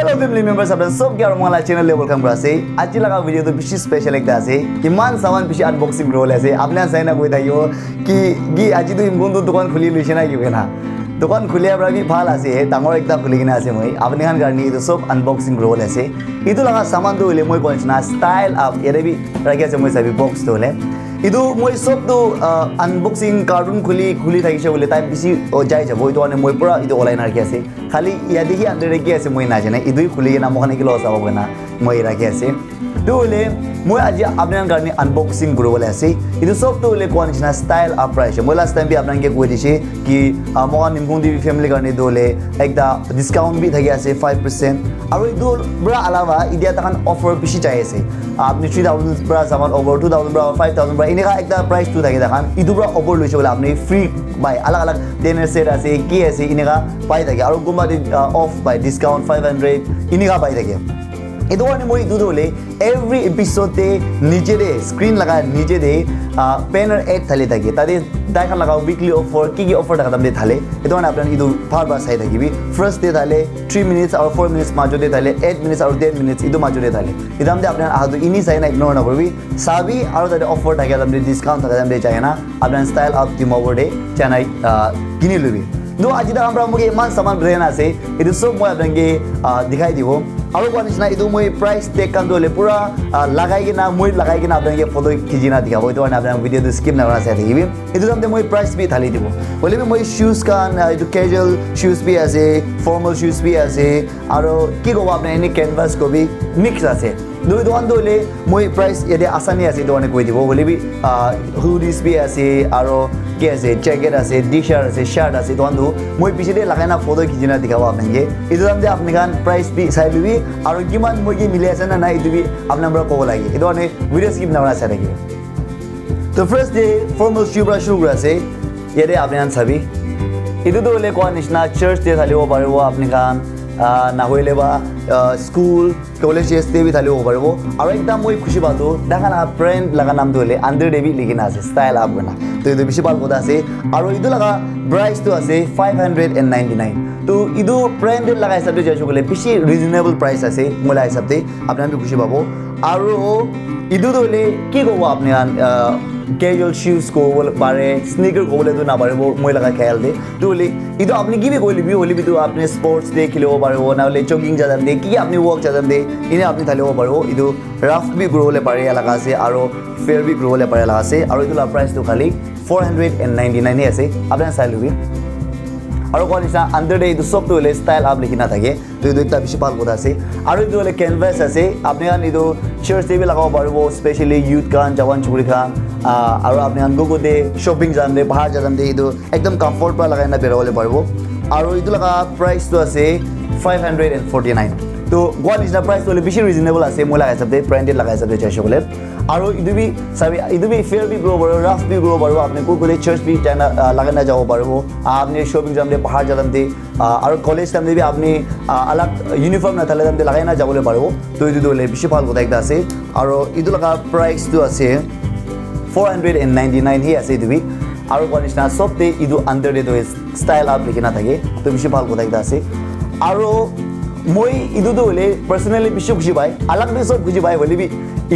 Hello family members, আপনারা সব কি আর মঙ্গলা চ্যানেলে ওয়েলকাম করাছে আজি লাগা ভিডিও তো বেশি স্পেশাল একটা আছে ইমান সামান বেশি আনবক্সিং রোল আছে আপনারা চাই না কই থাকিও কি কি আজি তো বন্ধু দোকান খুলি লইছে না কি না দোকান খুলি আমরা কি ভাল আছে ডাঙৰ একটা খুলি কিনা আছে মই আপনি খান কারণে তো সব আনবক্সিং রোল আছে ইটো লাগা সামান তো হইলে মই কোনছ না স্টাইল আপ এরে বি রাখি আছে মই সাবি বক্স তো হলে ইটো মই সব তো আনবক্সিং কার্টুন খুলি থাকিছে বলে তাই বেশি যাই যাব ইটো মানে মই পুরা ইটো অনলাইন রাখি আছে খালি ইয়া দেখি আন্ডার রাখি আছে মই না জানে ইটোই খুলি না মখানে কি লস হবে না মই রাখি আছে তো হলে মই আজি আপনার কারণে আনবক্সিং করবলে আছে ইটো সব তো হলে কোন না স্টাইল আপ প্রাইস মই লাস্ট টাইম বি আপনাকে কই দিছি কি মগা নিমখংটিভি ফ্যামিলি কারণে দলে একটা ডিসকাউন্ট বি থাকি আছে 5% আর ইটো বড় আলাবা ইডিয়া তখন অফার বেশি চাই আছে আপনি 3000 প্রাইস আমার ওভার 2000 প্রাইস 5000 প্রাইস ইনেকা একটা প্রাইস তো থাকে তখন ইটো বড় অফার লইছে বলে আপনি ফ্রি বাই আলাদা আলাদা ডিনার সেট আছে কি আছে ইনেকা পাই থাকে আর গোমা অফ বাই ডিসকাউন্ট 500 ইনেকা পাই থাকে itu kan moi itu dole every episode te niche de screen laga niche de banner ad thale thake tade dekhan laga weekly offer ki offer daga damde thale itu kan apnan itu bar bar sai thakibi first day thale 3 minutes or 4 minutes majo de thale 8 minutes or 10 minutes itu majo de thale idamde apnan ahadu ini sai na ignore na korbi sabi aro tade offer thake damde discount thake damde chai na apnan style up team over de chanai kini lobi no aji da amra moge man saman brand ase itu sob moi apnake dikhai dibo আৰু কোৱানিছনা ইটো মই price tech কাম দলে পুৰা লাগাই কিনা মই লাগাই কিনা আপোনাক ফটো খিজিনা দেখাব ইটো মানে আপোনাক ভিডিওটো স্কিপ নকৰা চাই থাকিবি ইটো যামতে মই প্ৰাইস বি ঢালি দিব বলে মই শুজ কান ইটো ক্যাজুয়াল শুজ বি আছে ফর্মাল শুজ বি আছে আৰু কি কব আপনি এনি ক্যানভাস কবি মিক্স আছে দুই দোকান দলে মই প্ৰাইস এদে আসানি আছে ইটো মানে কৈ দিব বলে বি হুডিস বি আছে আৰু কি আছে জ্যাকেট আছে টি-শার্ট আছে শার্ট আছে দোকানটো মই পিছতে লাগাই না ফটো খিজিনা দেখাব আপোনাক ইটো যামতে আপনি কান প্ৰাইস বি চাই লবি আৰু কিমান মই কি মিলি আছে না নাই ইটো বি আপোনাৰ পৰা ক'ব লাগে ইটো মানে ভিডিও স্কিপ নকৰা চাই থাকিব তো ফাৰ্স্ট ডে ফৰ্মাল শু ব্ৰা শুৰু আছে ইয়াতে আপনি আন চাবি ইটো তো হলে কোৱা নিচিনা চাৰ্চ দিয়ে ঢালিব পাৰিব আপুনি কান না হইলে বা স্কুল কলেজেস দিয়ে বি ঢালিব পাৰিব আৰু একদম মই খুশি পাতো দেখা না ব্র্যান্ড লাগা নামটো হলে আন্ডার ডেবি লিখিনা আছে স্টাইল আপ না তো ইটো বেশি ভাল কথা আছে আৰু ইটো লাগা প্রাইস তো আছে 599 তো ইটো ব্র্যান্ডেড লাগা হিসাবে যাইছো বলে বেশি রিজনেবল প্রাইস আছে মোলা হিসাবে আপনারা খুশি পাবো আৰু ইটো হলে কি কব আপনি casual shoes ko pare sneaker ko bole to na pare moi laga khayal de to le ido apni ki bhi koi holi bi to apne sports de khile ho pare ho na le jogging jadam de ki apni walk jadam de ine apni thale ho pare ho ido rough bi grow le pare laga ase aro fair bi grow le pare laga ase aro ido la price to khali 499 he ase apna sai lubi আৰু কোৱানিছা under day ইটো সব তো হলে style up লিখিনা থাকে তো ইটো একটা বেশি ভাল কথা আছে আৰু ইটো হলে ক্যানভাস আছে আপনি কান ইটো চাৰ্চ দিয়ে লাগাব পাৰিব স্পেশালি ইউথ কান জওয়ান চুৰি খান আৰু আপনি কান গো দে শপিং যাম দে বাহিৰ যাম দে ইটো একদম কমফৰ্ট পৰা লাগাই না বেৰাবলে পাৰিব আৰু ইটো লাগা প্ৰাইস তো আছে 549 তো কোৱানিছা প্ৰাইস হলে বেশি ৰিজনেবল আছে মই লাগাই সবতে ব্ৰ্যান্ডেড লাগাই সবতে চাইছো বলে আৰু ইটো বি সাবি ইটো বি ফেয়ার বি গ্রো পারো রাফ বি গ্রো পারো আপনি কো কোলে চার্চ বি জানা লাগাই না যাব পারবো আপনি শপিং যাম দে বাহিৰ যাম দে আৰু কলেজ টাইম দে আপনি আলাগ ইউনিফর্ম না থালে যাম দে লাগাই না যাবলে পারবো তো ইটো দলে বেশি ভাল কথা একটা আছে আৰু ইটো লাগা প্ৰাইস তো আছে 499 হি আছে ইটো বি আৰু কোৱানিছা সবতে ইটো আন্ডার ডে তো স্টাইল আপ লিখিনা থাকে তো বেশি ভাল কথা একটা আছে আৰু মই ইটো তো হলে পার্সোনালি বেশি খুশি পাই আলাগ বি সব খুশি পাই বলি বি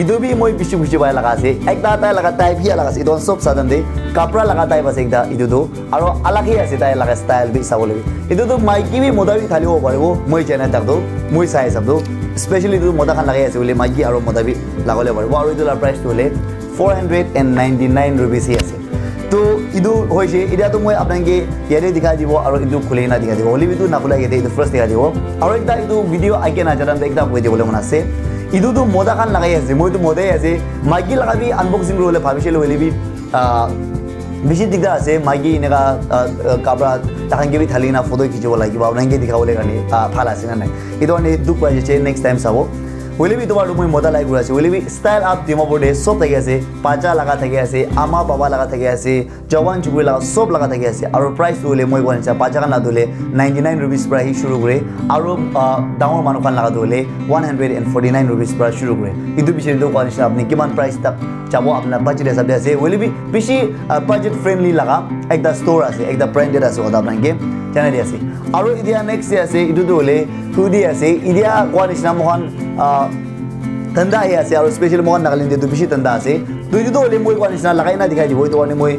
ইটো বি মই বেশি খুশি পাই লাগা আছে একটা তাই লাগা টাইপ হি লাগা আছে ইটো সব সাধারণ দে কাপড়া লাগা টাইপ আছে একটা ইটো তো আর আলাগ হি আছে তাই লাগা স্টাইল বি চাবলে ইটো তো মাইকি বি মদা বি ঢালিব পাৰিব মই চ্যানেল থাকতো মই চাই চাবতো স্পেশালি ইটো মদা খান লাগাই আছে বলে মাইকি আৰু মদা বি লাগালে পাৰিব আৰু ইটো প্রাইস তো হলে 499 রুপিস হি আছে তো ইটো হইছে এটা তো মই আপনাকে ইয়ারে দেখাই দিব আৰু ইটো খুলে না দেখাই দিব হলি ইটো না খুলাই গেতে ইটো ফার্স্ট দেখাই দিব আৰু এটা ইটো ভিডিও আইকে না জানাম একটা কই দিবলে মন আছে ইটো তো মদা খান লাগাই আছে মই তো মদাই আছে মাইকি লাগাবি আনবক্সিং করলে ভাবিছিল হলিবি বেশি দিগদার আছে মাইকি এনেকা কাপড়া তাহানকে বি থালি না ফটো খিচিব লাগিব আপোনাকে দেখাবলে কাৰণে ভাল আছে না নাই ইটো মানে দুখ পাই যাচ্ছে নেক্সট টাইম চাব হলিবি তোমার মই মজা লাগ আছে হলিবি স্টাইল আপ টিম বোর্ডে সব থাকে আছে পাঁচা লাগা থাকে আছে আমা বাবা লাগা থাকে আছে জওয়ান চুবুরি লাগা সব লাগা থাকে আছে আর প্রাইস হলে মই কোৱানিছা পাঁচা কান দলে 99 ৰুপিস পৰা হি শুৰু কৰে আৰ ডাঙৰ মানুহ কান লাগা দলে 149 ৰুপিস পৰা শুৰু কৰে ইটো বিষয়ে তো কোৱানিছা আপনি কিমান প্রাইস তাক চাবো আপনার বাজেট হিসাবে আছে হলিবি বেশি বাজেট ফ্রেন্ডলি লাগা একটা স্টোর আছে একটা ব্র্যান্ডেড আছে ওটা আপনাকে জানাই দি আছে আৰু ইডিয়া নেক্সট আছে ইটো হলে হুডি আছে ইডিয়া কোৱা নিচিনা মহান ठंडा ही আছে আৰু স্পেশাল মহান নাগালেণ্ড যেটো বেছি ঠান্ডা আছে তো ইটো হলে মই কোৱা নিচিনা লাগাই না দেখাই দিব এইটো কাৰণে মই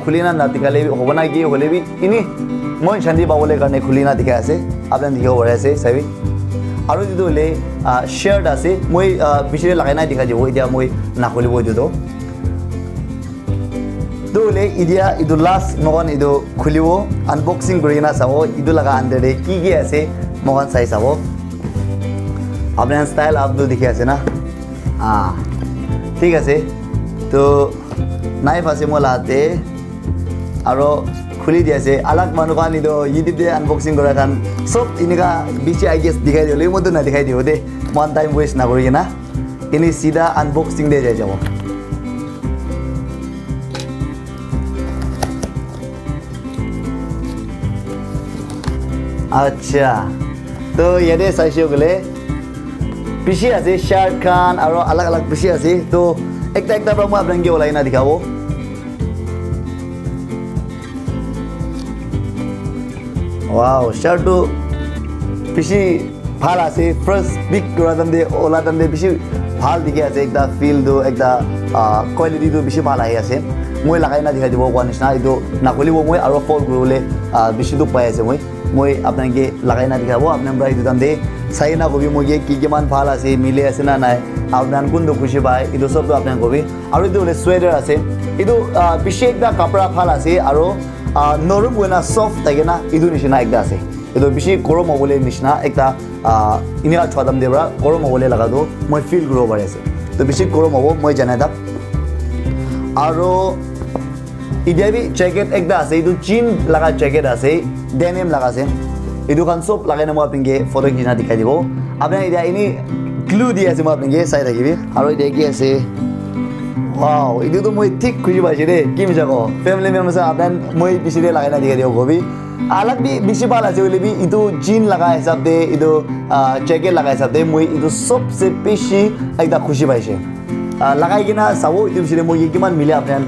খুলি না নাতিকালে হ'ব না কি হলে বি ইনি মই শান্তি পাবলৈ কাৰণে খুলি না দেখাই আছে আপোনাক দেখিব পাৰে আছে চাবি আৰু ইটো হলে শার্ট আছে মই বেছি লাগাই না দেখাই দিব এতিয়া মই নাখলিব এইটো তো হলে ইডিয়া ইটো লাষ্ট মগন ইটো খুলিব আনবক্সিং কৰি না চাব ইটো লাগা আন্ডারে কি আছে মগন চাই চাব আপনার স্টাইল आप तो दिखे আছে না ঠিক আছে তো নাইফ আছে মোর হাতে আর খুলি দিয়েছে আলাক মানুষ কান ইদো ইউটিউবে আনবক্সিং করা কান সব ইনিকা বেশি আইডিয়াস দেখাই দিও এর মধ্যে না দেখাই দিও দে ওয়ান টাইম ওয়েস্ট না করি না ইনি সিধা আনবক্সিং দিয়ে যাই যাব আচ্ছা তো ইয়াতে চাইছো গলে পিছি আছে শার্ট খান আৰু আলাগ আলাগ পিছি আছে তো একটা একটা পৰা মই আপোনাক ওলাই না দেখাব ওয়াও শাৰ্ট তো পিছি ভাল আছে ফাৰ্স্ট বিগ গৰাদম দে ওলাদম দে পিছি ভাল দেখি আছে একটা ফিল দো একটা কোয়ালিটি তো বেছি ভাল আহি আছে মই লাগাই না দেখাই দিব কোৱা নিচিনা এইটো নাখলিব মই আৰু ফল কৰিবলৈ বেছি তো পাই আছে মই আপোনাকে লাগাই না দেখাব আপোনাৰ পৰা এইটো দাম দে চাই না কবি মই কি কিমান ভাল আছে মিলে আছে না নাই আপনার কোনটো খুশি পায় এইটো সব তো আপনার কবি আৰু এইটো হলে সোয়েটাৰ আছে এইটো বেছি একটা কাপড়া ভাল আছে আৰু নরম হয় না সফট থাকে না এইটো নিচিনা একটা আছে এইটো বেছি গরম হবলে নিচিনা একটা ইনিয়া ছদাম দেবরা গরম হবলে লাগাতো মই ফিল কৰিব পাৰি আছে তো বেছি গৰম হব মই জানাই দাম আৰু ইডিয়া বি জ্যাকেট একটা আছে এইটো জিন লাগা জ্যাকেট আছে ডেনিম লাগা আছে এইটো খান সব লাগাই না মই আপোনাকে ফটো কিনা দেখাই দিব আপোনাৰ এতিয়া এনে গ্লু দি আছে মই আপোনাকে চাই থাকিবি আৰু এতিয়া কি আছে ওয়াও এইটো তো মই ঠিক খুঁজি পাইছে দে কি মিছা কওঁ ফেমিলি মেম্বাৰ্স আপোনাৰ মই বেছিৰে লাগাই না দেখাই দিব কবি আলাগ বি বেছি ভাল আছে বলে বি ইটো জিন লাগা হিসাব দে ইটো জ্যাকেট লাগা হিসাব দে মই ইটো সবচে বেছি একটা খুশি পাইছে লাগাই কিনা চাব ইটো বেছিৰে মই কিমান মিলে আপোনাৰ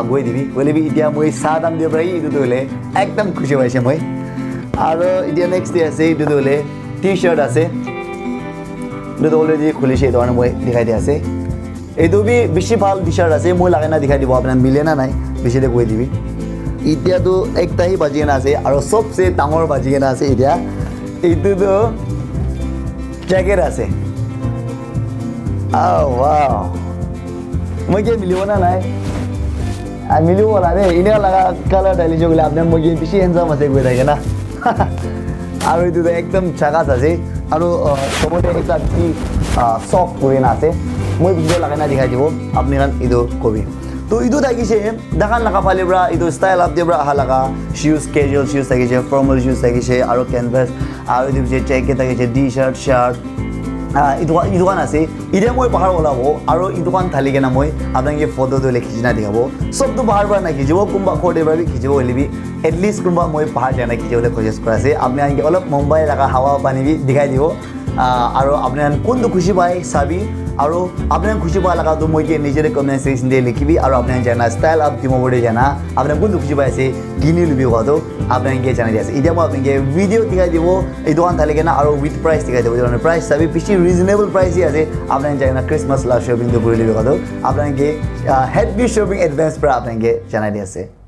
গৈ দিবি বলে বি এতিয়া মই চাহ দাম দিব পাৰি ইটো হলে একদম খুশি পাইছে মই আৰু এতিয়া নেক্সট ডে আছে এইটো হলে টি শাৰ্ট আছে এইটো অলৰেডি খুলিছে এইটো কাৰণে মই দেখাই দিয়া আছে এইটো বি বেছি ভাল টি শাৰ্ট আছে মই লাগাই না দেখাই দিব আপোনাৰ মিলে না নাই বেছিতে কৈ দিবি এতিয়াতো একটাই বাজি কেনে আছে আৰু সবচে ডাঙৰ বাজি কেনে আছে এতিয়া এইটোতো জ্যাকেট আছে ওয়াও মই কি মিলিব না নাই মিলিব না রে ইনে লাগা কালার ডাইলিছো গলে আপনার মই কি বেছি হ্যান্ডসাম আছে কৈ থাকে না আৰু এইটো একদম চাকাত আছে আৰু সবতে এটা কি সফট কৰি না আছে মই ভিডিও লাগাই না দেখাই দিব আপনি কান ইটো কবি তো ইটো থাকিছে দেখান লাগা ফালে পৰা ইটো ষ্টাইল আপ দেবৰা আহা লাগা shoes casual shoes থাকিছে formal shoes থাকিছে আৰু ক্যানভাস আৰু ইটো যে জ্যাকেট থাকিছে টি শাৰ্ট শাৰ্ট ইটো কান আছে এতিয়া মই পাহাৰ ওলাব আৰু ইটো কান থালি কেনে মই আপোনাক ফটো তুলি খিচি না দেখাব সবটো পাহাৰ পৰা না খিচিব কোনোবা ঘৰতে পৰা খিচিব হলিবি এটলিষ্ট কোনোবা মই পাহাৰ যায় না খিচিবলৈ কোচিছ কৰা আছে আপুনি আনকি অলপ মুম্বাই লাগা হাৱা পানী বি দেখাই দিব আৰু আপুনি কোনটো খুশি পায় চাবি আৰু আপোনাৰ খুশি পোৱা লগাটো মই কি নিজৰে কমেণ্ট ছেকশ্যন দিয়ে লিখিবি আৰু আপোনাৰ জানা ষ্টাইল আপ দিব বৰ্ডে জানা আপোনাৰ কোনটো খুশি পাই আছে কিনি লবি হোৱাটো আপোনাকে জানাই দি আছে এতিয়া মই আপোনাকে ভিডিও দেখাই দিব এই দোকান থাকি কেনে আৰু উইথ প্ৰাইচ দেখাই দিব মানে প্ৰাইচ চাবি বেছি ৰিজনেবল প্ৰাইচই আছে আপোনাৰ জানা ক্ৰিছমাছ লাভ শ্বপিংটো কৰি লবি হোৱাটো আপোনাকে হেভি শ্বপিং এডভান্স পৰা আপোনাকে জানাই দি আছে